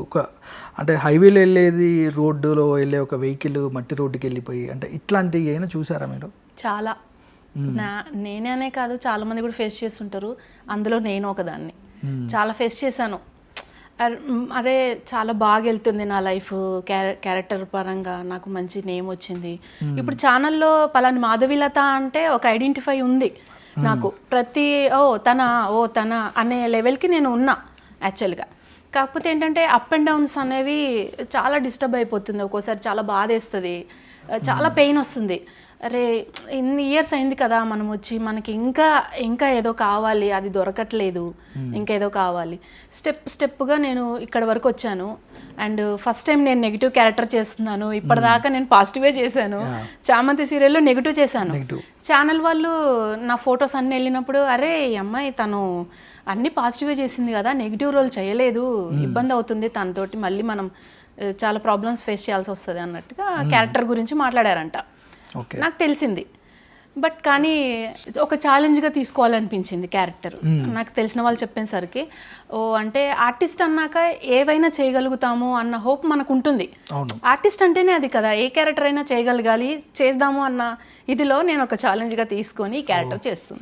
ఒక అంటే హైవేలో వెళ్ళేది రోడ్డులో వెళ్ళే ఒక వెహికల్ మట్టి రోడ్డుకి వెళ్ళిపోయి అంటే ఇట్లాంటివి అయినా చూసారా మీరు? చాలా నేనే అనే కాదు, చాలా మంది కూడా ఫేస్ చేస్తుంటారు. అందులో నేను ఒకదాన్ని. చాలా ఫేస్ చేశాను. అరే చాలా బాగా వెళ్తుంది నా లైఫ్, క్యారెక్టర్ పరంగా నాకు మంచి నేమ్ వచ్చింది. ఇప్పుడు ఛానల్లో పలాని మాధవిలత అంటే ఒక ఐడెంటిఫై ఉంది నాకు. ప్రతి తన అనే లెవెల్కి నేను ఉన్నా యాక్చువల్గా. కాకపోతే ఏంటంటే అప్ అండ్ డౌన్స్ అనేవి చాలా డిస్టర్బ్ అయిపోతుంది. ఒక్కోసారి చాలా బాధ వేస్తుంది, చాలా పెయిన్ వస్తుంది. అరే ఇన్ని ఇయర్స్ అయింది కదా మనం వచ్చి, మనకి ఇంకా ఏదో కావాలి, అది దొరకట్లేదు, ఇంకేదో కావాలి. స్టెప్గా నేను ఇక్కడ వరకు వచ్చాను. అండ్ ఫస్ట్ టైం నేను నెగిటివ్ క్యారెక్టర్ చేస్తున్నాను. ఇప్పటిదాకా నేను పాజిటివే చేశాను. చామంతి సీరియల్లో నెగిటివ్ చేశాను. ఛానల్ వాళ్ళు నా ఫొటోస్ అన్నీ వెళ్ళినప్పుడు అరే ఈ అమ్మాయి తను అన్ని పాజిటివే చేసింది కదా, నెగిటివ్ రోల్ చేయలేదు, ఇబ్బంది అవుతుంది తనతోటి, మళ్ళీ మనం చాలా ప్రాబ్లమ్స్ ఫేస్ చేయాల్సి వస్తుంది అన్నట్టుగా క్యారెక్టర్ గురించి మాట్లాడారంట. నాకు తెలిసింది. బట్ కానీ ఒక ఛాలెంజ్గా తీసుకోవాలనిపించింది క్యారెక్టర్. నాకు తెలిసిన వాళ్ళు చెప్పేసరికి అంటే ఆర్టిస్ట్ అన్నాక ఏవైనా చేయగలుగుతాము అన్న హోప్ మనకు ఉంటుంది. ఆర్టిస్ట్ అంటేనే అది కదా, ఏ క్యారెక్టర్ అయినా చేయగలగాలి, చేద్దాము అన్న ఇదిలో నేను ఒక ఛాలెంజ్గా తీసుకొని ఈ క్యారెక్టర్ చేస్తున్నాను.